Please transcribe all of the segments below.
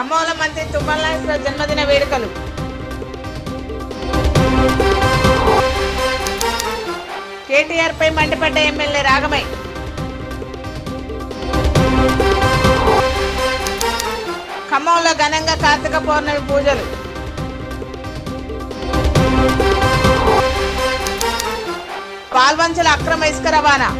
ఖమ్మంలో మంత్రి తుమ్మల నాగేశ్వరరావు జన్మదిన వేడుకలు. కేటీఆర్ పై మండిపడ్డ ఎమ్మెల్యే రాగమై. ఖమ్మంలో ఘనంగా కార్తీక పౌర్ణమి పూజలు. పాల్వంచల అక్రమ ఇసుక రవాణా.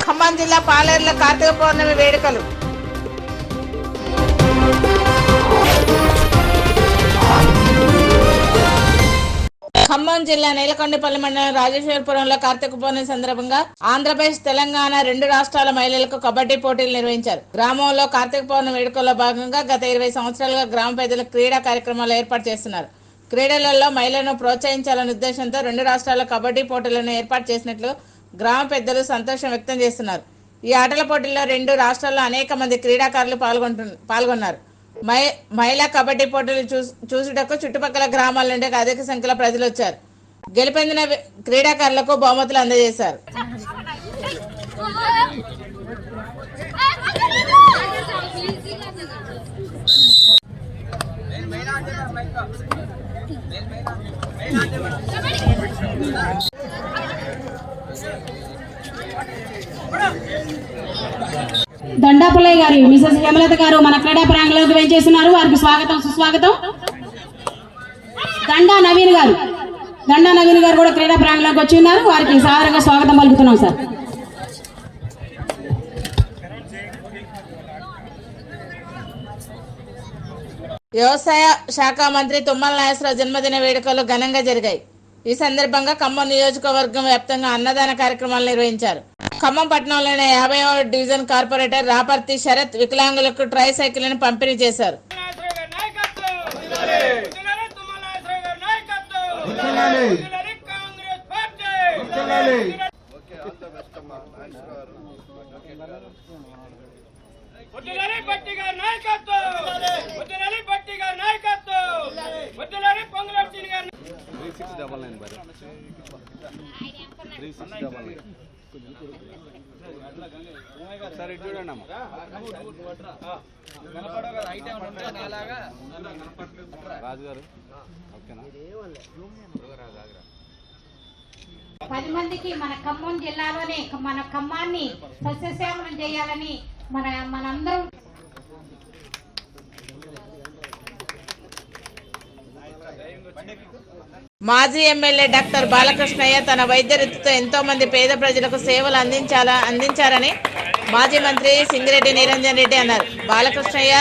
ఖమ్మం జిల్లా పాలేరులో కార్తీక పౌర్ణమి వేడుకలు. ఖమ్మం జిల్లా నేలకొండపల్లి మండలం రాజేశ్వరపురంలో కార్తీక పౌర్ణమి సందర్భంగా ఆంధ్రప్రదేశ్, తెలంగాణ రెండు రాష్ట్రాల మహిళలకు కబడ్డీ పోటీలు నిర్వహించారు. గ్రామంలో కార్తీక పౌర్ణమి వేడుకల్లో భాగంగా గత 20 సంవత్సరాలుగా గ్రామ పెద్దలు క్రీడా కార్యక్రమాలు ఏర్పాటు చేస్తున్నారు. క్రీడలలో మహిళలను ప్రోత్సహించాలనే ఉద్దేశంతో రెండు రాష్ట్రాల కబడ్డీ పోటీలను ఏర్పాటు చేసినట్లు గ్రామ పెద్దలు సంతోషం వ్యక్తం చేస్తున్నారు. ఈ ఆటల పోటీల్లో రెండు రాష్ట్రాల్లో అనేక మంది క్రీడాకారులు పాల్గొన్నారు. మహిళా కబడ్డీ పోటీలు చూసుటకు చుట్టుపక్కల గ్రామాల నుండి అధిక సంఖ్యలో ప్రజలు వచ్చారు. గెలుపొందిన క్రీడాకారులకు బహుమతులు అందజేశారు. దండాపుల్లయ్య గారు, మిసెస్ హేమలత గారు మన క్రీడా ప్రాంగణంలోకి వెంచేస్తున్నారు. వారికి స్వాగతం, సుస్వాగతం. దండా నవీన్ గారు కూడా క్రీడా ప్రాంగణంలోకి వచ్చి ఉన్నారు. వారికి సాదరంగా స్వాగతం పలుకుతున్నాం సార్. వ్యవసాయ శాఖ మంత్రి తుమ్మల నాగేశ్వరరావు జన్మదిన వేడుకలు ఘనంగా జరిగాయి. ఈ సందర్భంగా ఖమ్మం నియోజకవర్గం వ్యాప్తంగా అన్నదాన కార్యక్రమాలు నిర్వహించారు. ఖమ్మం పట్టణంలోని 50వ డివిజన్ కార్పొరేటర్ రాపర్తి శరత్ వికలాంగులకు ట్రై సైకిళ్లను పంపిణీ చేశారు. పది మందికి మన ఖమ్మం జిల్లాలోనే మన ఖమ్మాన్ని సస్యశ్యామలం చేయాలని మనందరం మాజీ ఎమ్మెల్యే డాక్టర్ బాలకృష్ణయ్య తన వైద్య వృత్తితో ఎంతో మంది పేద ప్రజలకు సేవలు అందించారని మాజీ మంత్రి సింగిరెడ్డి నిరంజన్ రెడ్డి అన్నారు. బాలకృష్ణయ్య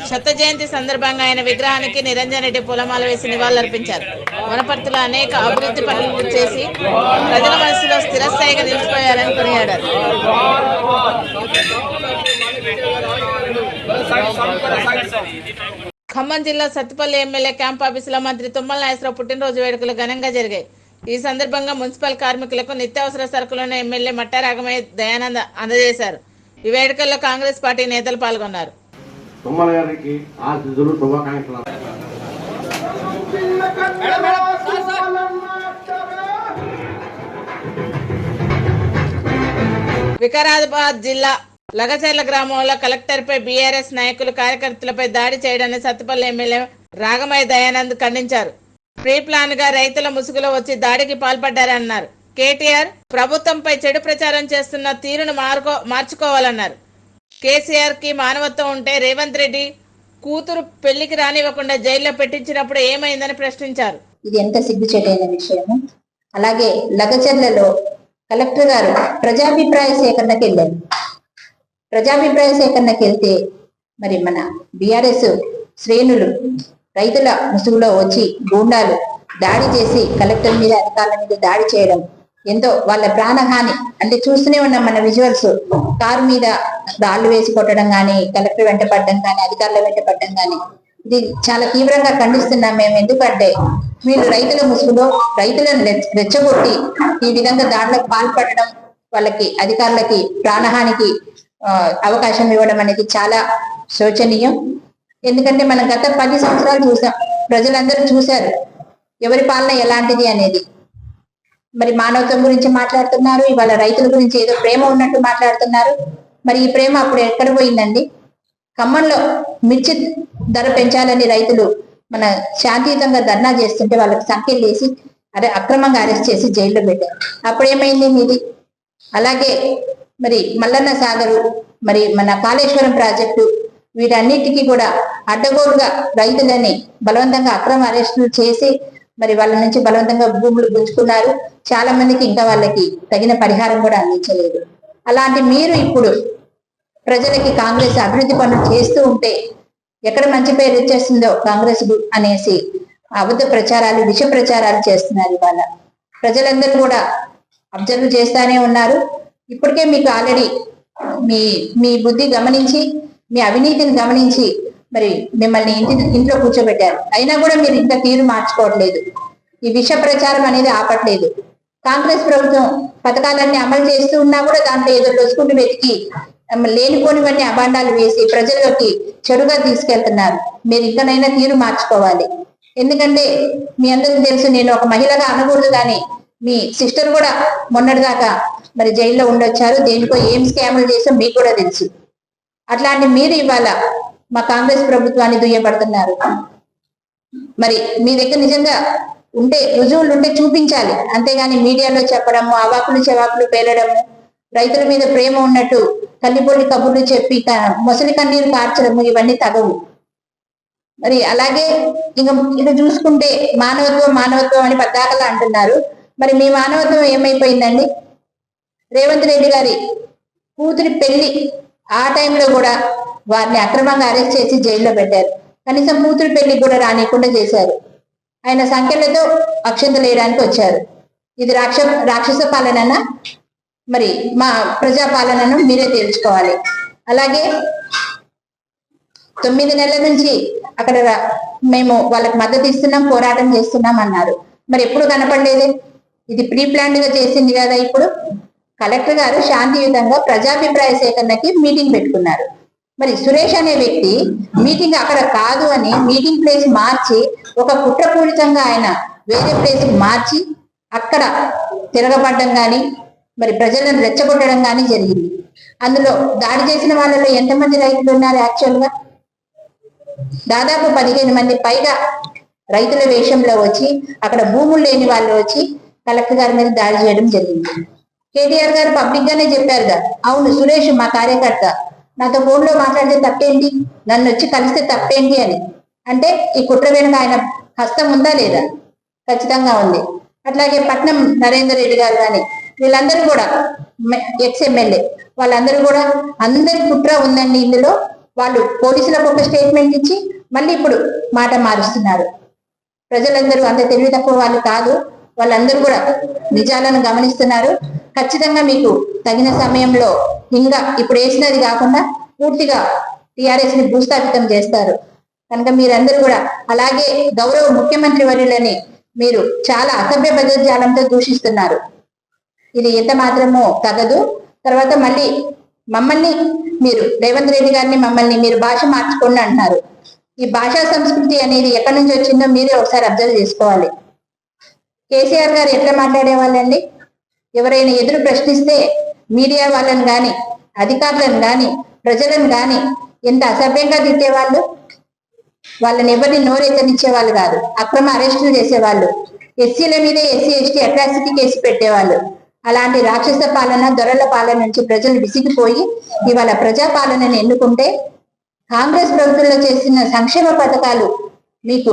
శత జయంతి సందర్భంగా ఆయన విగ్రహానికి నిరంజన్ రెడ్డి పూలమాల వేసి నివాళులర్పించారు. వనపర్తిలో అనేక అభివృద్ధి పనులు చేసి ప్రజల మనసులో స్థిరస్థాయిగా నిలిచిపోయారని కొనియాడారు. ఖమ్మం జిల్లా సత్తుపల్లి ఎమ్మెల్యే క్యాంప్ ఆఫీసులో మంత్రి తుమ్మల నాగేశ్వరరావు పుట్టినరోజు వేడుకలు ఘనంగా జరిగాయి. ఈ సందర్భంగా మున్సిపల్ కార్మికులకు నిత్యావసర సరుకులను ఎమ్మెల్యే మట్టా రాగమయ్య దయానంద అందజేశారు. ఈ వేడుకల్లో కాంగ్రెస్ పార్టీ నేతలు పాల్గొన్నారు. వికారాబాద్ జిల్లా లగచర్ల గ్రామంలో కలెక్టర్పై బీఆర్ఎస్ నాయకులు కార్యకర్తలపై దాడి చేయడాన్ని సత్తుపల్లి ఎమ్మెల్యే రాగమయ్య దయానంద్ ఖండించారు. ప్రీ ప్లాన్ గా రైతుల ముసుగులో వచ్చి దాడికి పాల్పడ్డారన్నారు. కేటీఆర్ ప్రభుత్వంపై చెడు ప్రచారం చేస్తున్న తీరును మార్చుకోవాలన్నారు. కేసీఆర్ కి మానవత్వం ఉంటే రేవంత్ రెడ్డి కూతురు పెళ్లికి రానివ్వకుండా జైల్లో పెట్టించినప్పుడు ఏమైందని ప్రశ్నించారు. ఇది ఎంత సిగ్గుచేటైన విషయము. అలాగే లగచర్లలో కలెక్టర్ గారు ప్రజాభిప్రాయ సేకరణకి వెళ్ళారు. ప్రజాభిప్రాయ సేకరణకి వెళ్తే మరి మన బీఆర్ఎస్ శ్రేణులు రైతుల ముసుగులో వచ్చి గూండాలు దాడి చేసి కలెక్టర్ మీద, అధికారుల మీద దాడి చేయడం ఎంతో వాళ్ళ ప్రాణహాని అంటే చూస్తూనే ఉన్నాం మన విజువల్స్. కారు మీద రాళ్లు వేసి కొట్టడం కానీ, కలెక్టర్ వెంట పడడం కానీ, అధికారుల వెంట పడడం కానీ, ఇది చాలా తీవ్రంగా ఖండిస్తున్నాం మేము. ఎందుకంటే వీళ్ళు రైతుల ముసుగులో రైతులను రెచ్చగొట్టి ఈ విధంగా దాడులకు పాల్పడడం, వాళ్ళకి అధికారులకి ప్రాణహానికి అవకాశం ఇవ్వడం అనేది చాలా శోచనీయం. ఎందుకంటే మనం గత 10 సంవత్సరాలు చూసాం, ప్రజలందరూ చూశారు ఎవరి పాలన ఎలాంటిది అనేది. మరి మానవత్వం గురించి మాట్లాడుతున్నారు, ఇవాళ రైతుల గురించి ఏదో ప్రేమ ఉన్నట్టు మాట్లాడుతున్నారు. మరి ఈ ప్రేమ అప్పుడు ఎక్కడ పోయిందండి? ఖమ్మంలో మిర్చి ధర పెంచాలని రైతులు మన శాంతియుతంగా ధర్నా చేస్తుంటే వాళ్ళకి సంఖ్యలు వేసి అక్రమంగా అరెస్ట్ చేసి జైల్లో పెట్టారు. అప్పుడేమైంది మీది? అలాగే మరి మల్లన్న సాగరు, మరి మన కాళేశ్వరం ప్రాజెక్టు, వీటన్నిటికీ కూడా అడ్డగోలుగా రైతులని బలవంతంగా అక్రమ అరెస్టులు చేసి మరి వాళ్ళ నుంచి బలవంతంగా భూములు గుంజుకున్నారు. చాలా మందికి ఇంకా వాళ్ళకి తగిన పరిహారం కూడా అందించలేదు. అలాంటి మీరు ఇప్పుడు ప్రజలకి కాంగ్రెస్ అభివృద్ధి పనులు చేస్తూ ఉంటే ఎక్కడ మంచి పేరు వచ్చేస్తుందో కాంగ్రెస్ అనేసి అబద్ధ ప్రచారాలు, విష ప్రచారాలు చేస్తున్నారు. ఇవాళ ప్రజలందరూ కూడా అబ్జర్వ్ చేస్తానే ఉన్నారు. ఇప్పటికే మీకు ఆల్రెడీ మీ బుద్ధి గమనించి, మీ అవినీతిని గమనించి మరి మిమ్మల్ని ఇంట్లో కూర్చోబెట్టారు. అయినా కూడా మీరు ఇంకా తీరు మార్చుకోవట్లేదు. ఈ విష ప్రచారం అనేది ఆపట్లేదు. కాంగ్రెస్ ప్రభుత్వం పథకాలన్నీ అమలు చేస్తూ ఉన్నా కూడా దాంట్లో ఏదో లొసుకుంటూ వెతికి లేనిపోనివన్నీ అభాండాలు వేసి ప్రజల్లోకి చెడుగా తీసుకెళ్తున్నారు. మీరు ఇంకనైనా తీరు మార్చుకోవాలి. ఎందుకంటే మీ అందరికీ తెలుసు, నేను ఒక మహిళగా అనకూడదు కానీ మీ సిస్టర్ కూడా మొన్నటిదాకా మరి జైల్లో ఉండొచ్చారు. దేనికో ఏం స్కాములు చేసో మీకు కూడా తెలుసు. అట్లాంటి మీరు ఇవాళ మా కాంగ్రెస్ ప్రభుత్వాన్ని దుయ్యబడుతున్నారు. మరి మీ దగ్గర నిజంగా ఉంటే, రుజువులు ఉంటే చూపించాలి. అంతేగాని మీడియాలో చెప్పడము, అవాకులు చెవాకులు పేలడము, రైతుల మీద ప్రేమ ఉన్నట్టు తల్లిపొల్లి కబుర్లు చెప్పి మొసలి కన్నీరు కార్చడము, ఇవన్నీ తగవు. మరి అలాగే ఇక చూసుకుంటే మానవత్వం అని పద్దాకలా అంటున్నారు. మరి మీ మానవత్వం ఏమైపోయిందండి? రేవంత్ రెడ్డి గారి కూతురి పెళ్లి ఆ టైంలో కూడా వారిని అక్రమంగా అరెస్ట్ చేసి జైల్లో పెట్టారు. కనీసం కూతురి పెళ్లికి కూడా రానియకుండా చేశారు. ఆయన సంఖ్యలతో అక్షంతలు వేయడానికి వచ్చారు. ఇది రాక్షస పాలననా మరి మా ప్రజాపాలనను మీరే తేల్చుకోవాలి. అలాగే 9 నెలల నుంచి అక్కడ మేము వాళ్ళకి మద్దతు ఇస్తున్నాం, పోరాటం చేస్తున్నాం అన్నారు. మరి ఎప్పుడు కనపడలేదే? ఇది ప్రీ ప్లాన్డ్ గా చేసింది కదా. ఇప్పుడు కలెక్టర్ గారు శాంతియుతంగా ప్రజాభిప్రాయ సేకరణకి మీటింగ్ పెట్టుకున్నారు. మరి సురేష్ అనే వ్యక్తి మీటింగ్ అక్కడ కాదు అని మీటింగ్ ప్లేస్ మార్చి, ఒక కుట్రపూరితంగా ఆయన వేరే ప్లేస్ మార్చి అక్కడ తిరగబడ్డం కానీ మరి ప్రజలను రెచ్చగొట్టడం కానీ జరిగింది. అందులో దాడి చేసిన వాళ్ళలో ఎంతమంది రైతులు ఉన్నారు? యాక్చువల్ గా దాదాపు 15 మంది పైగా రైతుల వేషంలో వచ్చి అక్కడ భూములు లేని వాళ్ళు వచ్చి కలెక్టర్ గారి మీద దాడి చేయడం జరిగింది. కేటీఆర్ గారు పబ్లిక్ గానే చెప్పారుగా, అవును సురేష్ మా కార్యకర్త, నాతో ఫోన్ లో మాట్లాడితే తప్పేంటి, నన్ను వచ్చి కలిస్తే తప్పేంటి అని. అంటే ఈ కుట్ర వెనుక ఆయన హస్తం ఉందా లేదా? ఖచ్చితంగా ఉంది. అట్లాగే పట్నం నరేందర్ రెడ్డి గారు కానీ వీళ్ళందరూ కూడా ఎక్స్ ఎమ్మెల్యే వాళ్ళందరూ కూడా అందరి కుట్ర ఉందండి ఇందులో. వాళ్ళు పోలీసులకు ఒక స్టేట్మెంట్ ఇచ్చి మళ్ళీ ఇప్పుడు మాట మారుస్తున్నారు. ప్రజలందరూ అంత తెలివి తక్కువ వాళ్ళు కాదు. వాళ్ళందరూ కూడా నిజాలను గమనిస్తున్నారు. ఖచ్చితంగా మీకు తగిన సమయంలో ఇంకా ఇప్పుడు వేసినది కాకుండా పూర్తిగా టిఆర్ఎస్ ని భూస్థాపితం చేస్తారు. కనుక మీరందరూ కూడా అలాగే గౌరవ ముఖ్యమంత్రి వర్యులని మీరు చాలా అసభ్య పదజాలంతో దూషిస్తున్నారు. ఇది ఎంత మాత్రమో తగదు. తర్వాత మళ్ళీ మమ్మల్ని మీరు రేవంత్ రెడ్డి గారిని మమ్మల్ని మీరు భాష మార్చుకోండి అంటున్నారు. ఈ భాషా సంస్కృతి అనేది ఎక్కడి నుంచి వచ్చిందో మీరే ఒకసారి అబ్జర్వ్ చేసుకోవాలి. కేసీఆర్ గారు ఎట్లా మాట్లాడేవాళ్ళండి? ఎవరైనా ఎదురు ప్రశ్నిస్తే మీడియా వాళ్ళని కానీ అధికారులను కానీ ప్రజలను కానీ ఎంత అసభ్యంగా తిట్టేవాళ్ళు. వాళ్ళని ఎవరిని నోరెత్తనిచ్చేవాళ్ళు కాదు. అక్రమ అరెస్టులు చేసేవాళ్ళు. ఎస్సీల మీద ఎస్సీ ఎస్టీ అట్రాసిటీ కేసు పెట్టేవాళ్ళు. అలాంటి రాక్షస పాలన, దొరల పాలన నుంచి ప్రజలు విసిగిపోయి ఇవాళ ప్రజాపాలనని ఎన్నుకుంటే కాంగ్రెస్ ప్రభుత్వంలో చేసిన సంక్షేమ పథకాలు మీకు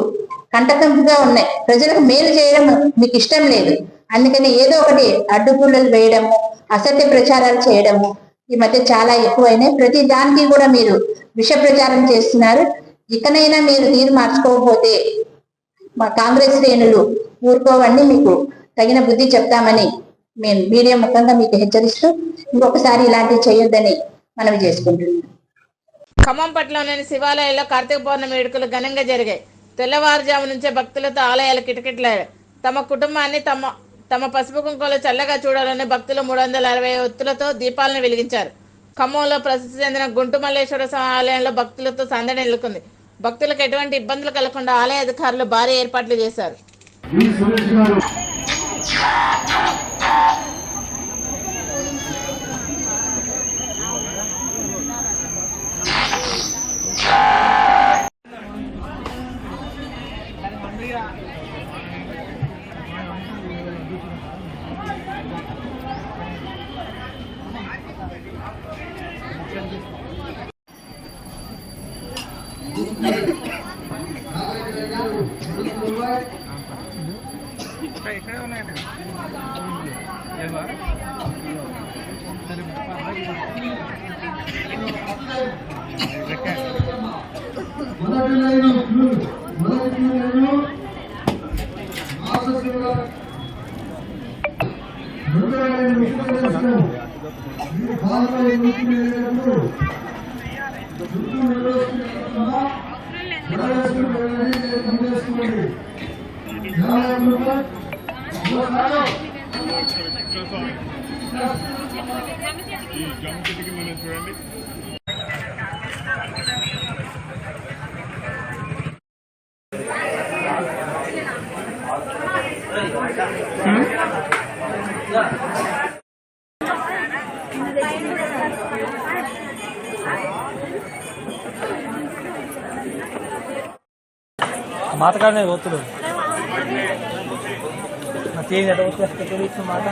కంటకంపుగా ఉన్నాయి. ప్రజలకు మేలు చేయడం మీకు ఇష్టం లేదు. అందుకని ఏదో ఒకటి అడ్డుపుల్లలు వేయడము, అసత్య ప్రచారాలు చేయడము ఈ మధ్య చాలా ఎక్కువైనాయి. ప్రతి దానికి కూడా మీరు విష ప్రచారం చేస్తున్నారు. ఇకనైనా మీరు తీరు మార్చుకోకపోతే మా కాంగ్రెస్ శ్రేణులు ఊరుకోవండి. మీకు తగిన బుద్ధి చెప్తామని మేము మీడియా ముఖంగా మీకు హెచ్చరిస్తూ ఇంకొకసారి ఇలాంటివి చేయొద్దని మనవి చేసుకుంటున్నాం. ఖమ్మం పట్టణంలోని శివాలయాల్లో కార్తీక పౌర్ణమి వేడుకలు ఘనంగా జరిగాయి. తెల్లవారుజాము నుంచే భక్తులతో ఆలయాలు కిటకిటలాడు. తమ కుటుంబాన్ని తమ పసుపు కుంకుమలో చల్లగా చూడాలని భక్తులు 360 ఒత్తులతో దీపాలను వెలిగించారు. ఖమ్మంలో ప్రసిద్ధి చెందిన గుంటు మల్లేశ్వర ఆలయంలో భక్తులతో సందడి నెలకొంది. భక్తులకు ఎటువంటి ఇబ్బందులు కలగకుండా ఆలయ అధికారులు భారీ ఏర్పాట్లు చేశారు. మాటగానే ఒత్తుడు తెలియచ్చు మాట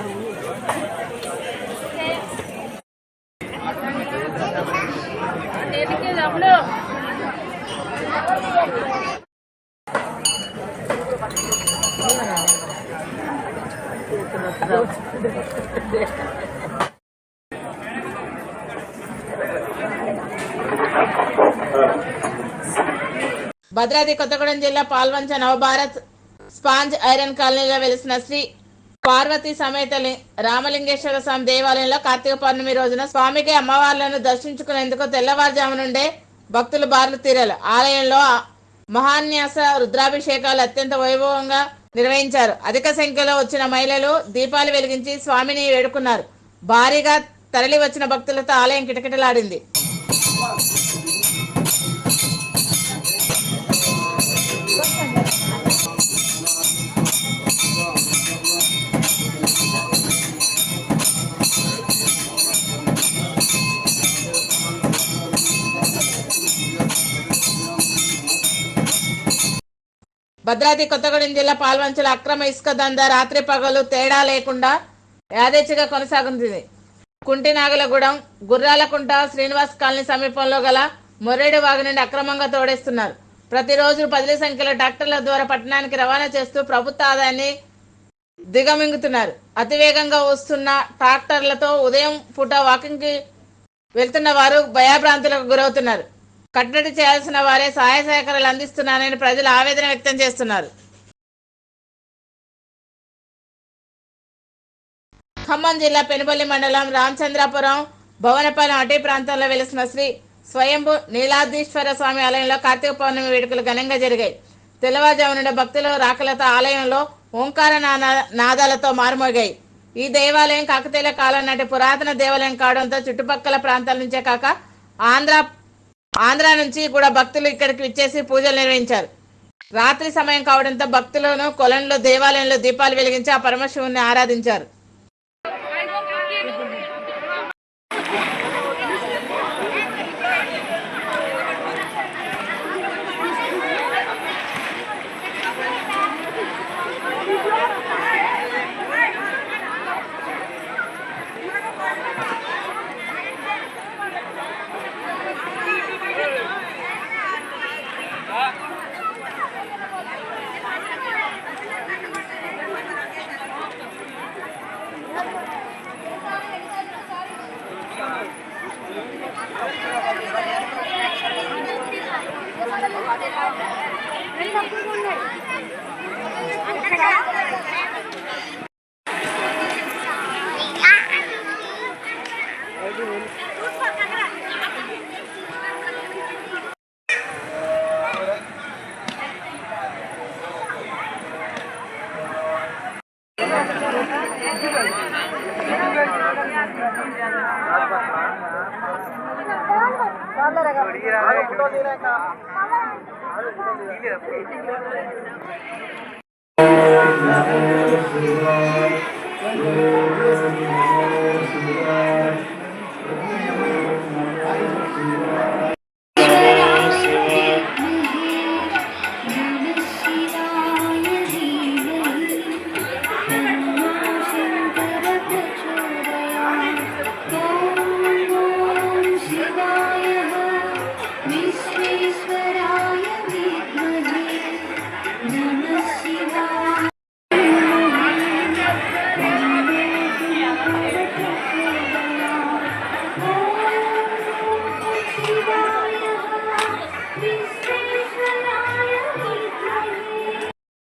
భద్రాద్రి కొత్తగూడెం జిల్లా పాల్వంచ నవభారత్ స్పాంజ్ ఐరన్ కాలనీలో వెలిసిన శ్రీ పార్వతీ సమేత రామలింగేశ్వర స్వామి దేవాలయంలో కార్తీక పౌర్ణమి రోజున స్వామికి అమ్మవార్లను దర్శించుకునేందుకు తెల్లవారుజాము నుండే భక్తులు బారులు తీరారు. ఆలయంలో మహాన్యాస రుద్రాభిషేకాలు అత్యంత వైభవంగా నిర్వహించారు. అధిక సంఖ్యలో వచ్చిన మహిళలు దీపాలు వెలిగించి స్వామిని వేడుకున్నారు. భారీగా తరలి వచ్చిన భక్తులతో ఆలయం కిటకిటలాడింది. భద్రాద్రి కొత్తగూడెం జిల్లా పాల్వంచల అక్రమ ఇసుక దందా రాత్రి పగలు తేడా లేకుండా యాదేచ్ఛగా కొనసాగుతుంది. కుంటినాగలగూడెం, గుర్రాలకుంట, శ్రీనివాస్ కాలనీ సమీపంలో గల మొర్రేడు వాగు నుండి అక్రమంగా తోడేస్తున్నారు. ప్రతిరోజు పదుల సంఖ్యలో ట్రాక్టర్ల ద్వారా పట్టణానికి రవాణా చేస్తూ ప్రభుత్వ ఆదాయాన్ని దిగమింగుతున్నారు. అతివేగంగా వస్తున్న ట్రాక్టర్లతో ఉదయం పూట వాకింగ్ కి వెళ్తున్న వారు భయభ్రాంతులకు గురవుతున్నారు. కట్టడి చేయాల్సిన వారే సహాయ సహకారాలు అందిస్తున్నారని ప్రజలు ఆవేదన వ్యక్తం చేస్తున్నారు. ఖమ్మం జిల్లా పెనుబల్లి మండలం రామచంద్రాపురం భవనపాలెం అటవీ ప్రాంతంలో వెలిసిన శ్రీ స్వయంభు నీలాద్రీశ్వర స్వామి ఆలయంలో కార్తీక పౌర్ణమి వేడుకలు ఘనంగా జరిగాయి. తెల్లవారుజాము నుండి భక్తులు రాకలతో ఆలయంలో ఓంకార నాదాలతో మారుమోగాయి. ఈ దేవాలయం కాకతీయుల కాలం నాటి పురాతన దేవాలయం కావడంతో చుట్టుపక్కల ప్రాంతాల నుంచే కాక ఆంధ్ర నుంచి కూడా భక్తులు ఇక్కడికి విచ్చేసి పూజలు నిర్వహించారు. రాత్రి సమయం కావడంతో భక్తులను కొలంలో దేవాలయంలో దీపాలు వెలిగించి ఆ పరమశివుని ఆరాధించారు.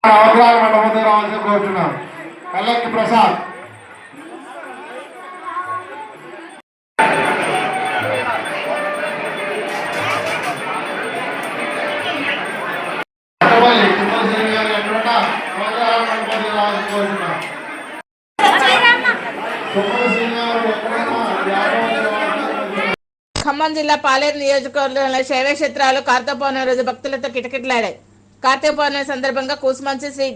అవసరాలు మండపంతో రావాల్సి కోరుతున్నాం. కల్లెక్కి ప్రసాద్ ఖమ్మం జిల్లా పాలేరు నియోజకవర్గంలో శైవ క్షేత్రాలు కార్తీక పౌర్ణమి రోజు భక్తులతో కిటకిటలాడాయి. కార్తీక పౌర్ణమి సందర్భంగా కూసుమంచి శ్రీ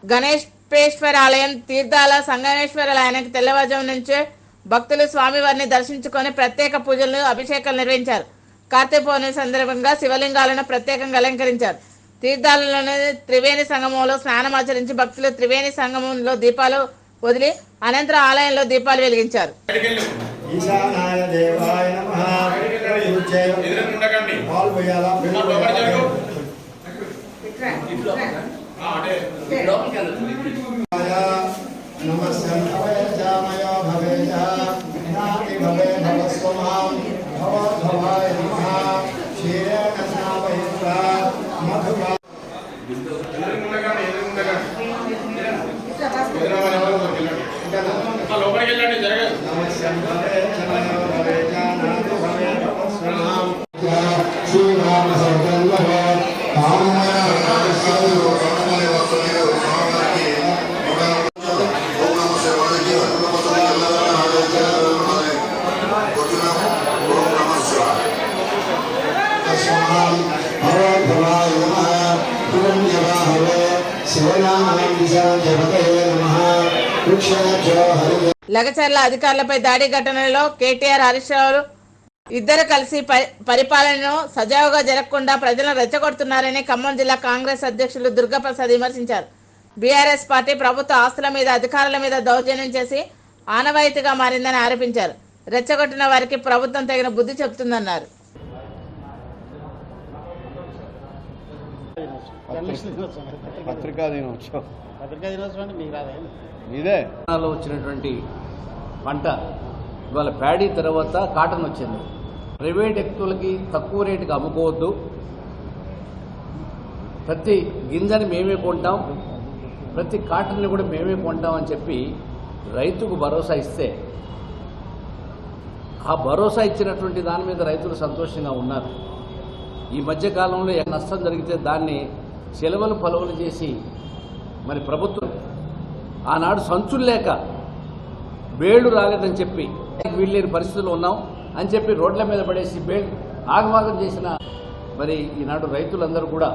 గణేశ్వర ఆలయం, తీర్థాల సంగమేశ్వర ఆలయానికి తెల్లవారుజాము నుంచే భక్తులు స్వామివారిని దర్శించుకొని ప్రత్యేక పూజలు, అభిషేకాలు నిర్వహించారు. కార్తీక పౌర్ణమి సందర్భంగా శివలింగాలను ప్రత్యేకంగా అలంకరించారు. తీర్థాలలోని త్రివేణి సంగమంలో స్నానమాచరించి భక్తులు త్రివేణి సంగమంలో దీపాలు వదిలి అనంతరం ఆలయంలో దీపాలు వెలిగించారు. ఈశానాయ దేవాయ నమః. లగచర్ల అధికారులపై దాడి ఘటనలో కేటీఆర్, హరీష్ రావు ఇద్దరు కలిసి పరిపాలనను సజావుగా జరగకుండా ప్రజలను రెచ్చగొడుతున్నారని ఖమ్మం జిల్లా కాంగ్రెస్ అధ్యక్షులు దుర్గాప్రసాద్ విమర్శించారు. బీఆర్ఎస్ పార్టీ ప్రభుత్వ ఆస్తుల మీద, అధికారుల మీద దౌర్జన్యం చేసి ఆనవాయితీగా మారిందని ఆరోపించారు. రెచ్చగొట్టిన వారికి ప్రభుత్వం తగిన బుద్ధి చెబుతుందన్నారు. వచ్చినటువంటి పంట ఇవాళ ప్యాడీ తర్వాత కాటన్ వచ్చింది. ప్రైవేట్ వ్యక్తులకి తక్కువ రేటుకి అమ్ముకోవద్దు, ప్రతి గింజని మేమే కొంటాం, ప్రతి కాటన్ని కూడా మేమే కొంటాం అని చెప్పి రైతుకు భరోసా ఇస్తే ఆ భరోసా ఇచ్చినటువంటి దాని మీద రైతులు సంతోషంగా ఉన్నారు. ఈ మధ్యకాలంలో నష్టం జరిగితే దాన్ని సెలవులు పలువులు చేసి మరి ప్రభుత్వం ఆనాడు సంచులు లేక బేళ్లు రాలేదని చెప్పి వీళ్ళని పరిస్థితుల్లో ఉన్నాం అని చెప్పి రోడ్ల మీద పడేసి బేళ్లు ఆగమాగం చేసిన మరి ఈనాడు రైతులందరూ కూడా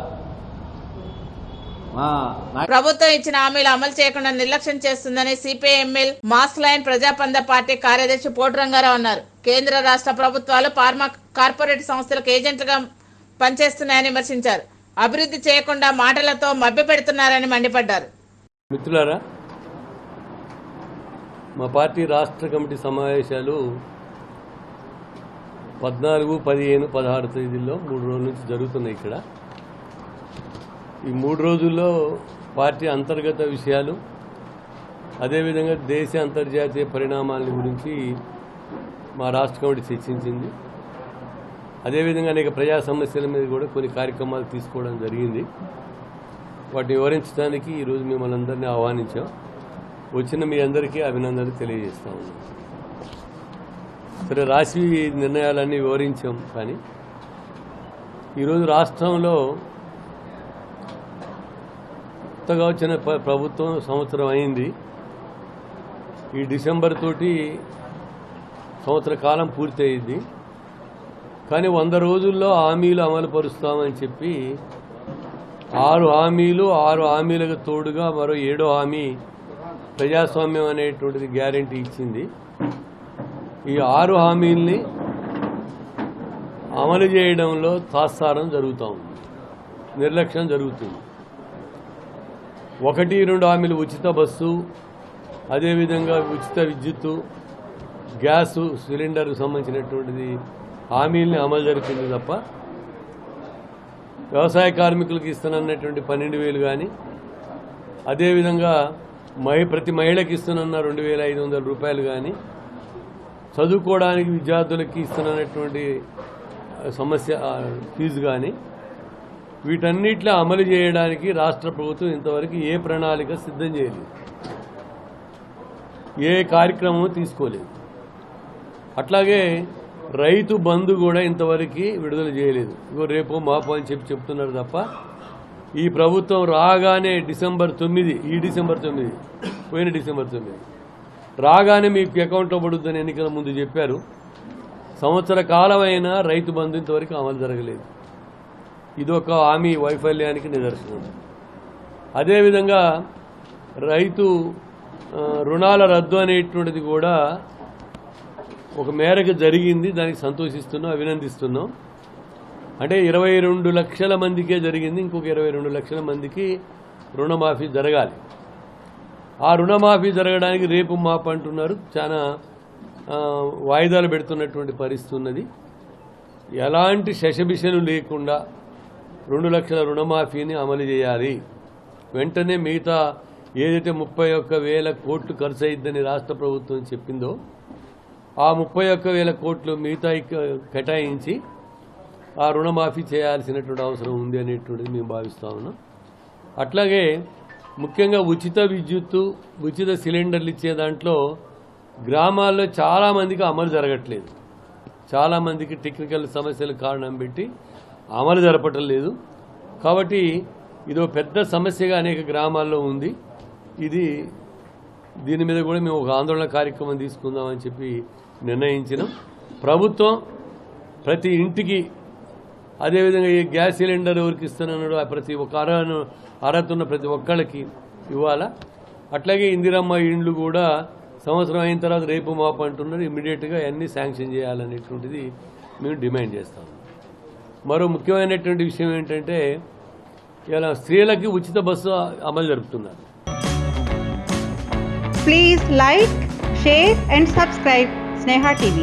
ప్రభుత్వం ఇచ్చిన హామీలు అమలు చేయకుండా నిర్లక్ష్యం చేస్తుందని సిపిఐఎంఎల్ మాస్ లైన్ ప్రజాపంద పార్టీ కార్యదర్శి పోటు రంగారావు అన్నారు. కేంద్ర రాష్ట్ర ప్రభుత్వాలు ఫార్మా కార్పొరేట్ సంస్థలకు ఏజెంట్లుగా పనిచేస్తున్నాయని విమర్శించారు. అభివృద్ధి చేయకుండా మాటలతో మభ్యపెడుతున్నారని మండిపడ్డారు. మిత్రులారా, మా పార్టీ రాష్ట్ర కమిటీ సమావేశాలు 14, 15, 16 తేదీల్లో 3 రోజుల నుంచి జరుగుతున్నాయి. ఇక్కడ ఈ 3 రోజుల్లో పార్టీ అంతర్గత విషయాలు, అదేవిధంగా దేశ అంతర్జాతీయ పరిణామాల గురించి మా రాష్ట్ర కమిటీ చర్చించింది. అదేవిధంగా అనేక ప్రజా సమస్యల మీద కూడా కొన్ని కార్యక్రమాలు తీసుకోవడం జరిగింది. వాటిని వివరించడానికి ఈరోజు మిమ్మల్ని అందరినీ ఆహ్వానించాం. వచ్చిన మీ అందరికీ అభినందనలు తెలియజేస్తా ఉన్నాం. సరే, రాశి నిర్ణయాలన్నీ వివరించాం. కానీ ఈరోజు రాష్ట్రంలో కొత్తగా వచ్చిన ప్రభుత్వం సంవత్సరం అయింది. ఈ డిసెంబర్ తోటి సంవత్సర కాలం పూర్తి అయింది. కానీ 100 రోజుల్లో హామీలు అమలు పరుస్తామని చెప్పి 6 హామీలకు తోడుగా మరో 7వ హామీ ప్రజాస్వామ్యం అనేటువంటిది గ్యారెంటీ ఇచ్చింది. ఈ 6 హామీల్ని అమలు చేయడంలో తాత్సారం జరుగుతూ ఉంది, నిర్లక్ష్యం జరుగుతుంది. 1, 2 హామీలు ఉచిత బస్సు, అదేవిధంగా ఉచిత విద్యుత్తు, గ్యాసు సిలిండర్కు సంబంధించినటువంటిది హామీల్ని అమలు జరిపింది తప్ప వ్యవసాయ కార్మికులకు ఇస్తున్నటువంటి 12,000 కానీ, అదేవిధంగా ప్రతి మహిళకి ఇస్తున్న 2,500 రూపాయలు కానీ, చదువుకోవడానికి విద్యార్థులకి ఇస్తున్నటువంటి ఫీజు కానీ, వీటన్నిటిలో అమలు చేయడానికి రాష్ట్ర ప్రభుత్వం ఇంతవరకు ఏ ప్రణాళిక సిద్ధం చేయలేదు, ఏ కార్యక్రమం తీసుకోలేదు. అట్లాగే రైతు బంధు కూడా ఇంతవరకు విడుదల చేయలేదు. రేపు మాపు అని చెప్తున్నారు తప్ప ఈ ప్రభుత్వం రాగానే డిసెంబర్ 9 పోయిన డిసెంబర్ 9 రాగానే మీకు అకౌంట్లో పడుద్దని ఎన్నికల ముందు చెప్పారు. సంవత్సర కాలమైనా రైతు బంధు ఇంతవరకు అమలు జరగలేదు. ఇదొక హామీ వైఫల్యానికి నిదర్శనం. అదేవిధంగా రైతు రుణాల రద్దు అనేటువంటిది కూడా ఒక మేరకు జరిగింది, దానికి సంతోషిస్తున్నాం, అభినందిస్తున్నాం. అంటే 22 లక్షల మందికే జరిగింది, ఇంకొక 22 లక్షల మందికి రుణమాఫీ జరగాలి. ఆ రుణమాఫీ జరగడానికి రేపు మాపు అంటున్నారు, చాలా వాయిదాలు పెడుతున్నటువంటి పరిస్థితి ఉన్నది. ఎలాంటి శశబిషలు లేకుండా 2 లక్షల రుణమాఫీని అమలు చేయాలి. వెంటనే మిగతా ఏదైతే 31,000 కోట్లు ఖర్చు అయిద్దని రాష్ట్ర ప్రభుత్వం చెప్పిందో ఆ 31,000 కోట్లు మిగతా కేటాయించి ఆ రుణమాఫీ చేయాల్సినటువంటి అవసరం ఉంది అనేటువంటిది మేము భావిస్తా ఉన్నాం. అట్లాగే ముఖ్యంగా ఉచిత విద్యుత్తు, ఉచిత సిలిండర్లు ఇచ్చే దాంట్లో గ్రామాల్లో చాలామందికి అమలు జరగట్లేదు. చాలామందికి టెక్నికల్ సమస్యల కారణం పెట్టి అమలు జరపటం లేదు. కాబట్టి ఇదో పెద్ద సమస్యగా అనేక గ్రామాల్లో ఉంది. దీని మీద కూడా మేము ఒక ఆందోళన కార్యక్రమం తీసుకుందామని చెప్పి నిర్ణయించినాం. ప్రభుత్వం ప్రతి ఇంటికి, అదేవిధంగా ఈ గ్యాస్ సిలిండర్ ఎవరికి ఇస్తున్నాడో ప్రతి ఒక్క అర్హత ఉన్న ప్రతి ఒక్కళ్ళకి ఇవ్వాలా. అట్లాగే ఇందిరమ్మ ఇండ్లు కూడా సంవత్సరం అయిన తర్వాత రేపు మాపు అంటున్నారు, ఇమ్మీడియట్గా అన్నీ శాంక్షన్ చేయాలనేటువంటిది మేము డిమాండ్ చేస్తాం. మరో ముఖ్యమైనటువంటి విషయం ఏంటంటే ఇలా స్త్రీలకి ఉచిత బస్సు అమలు జరుపుతున్నారు. Please like, share and subscribe Sneha TV.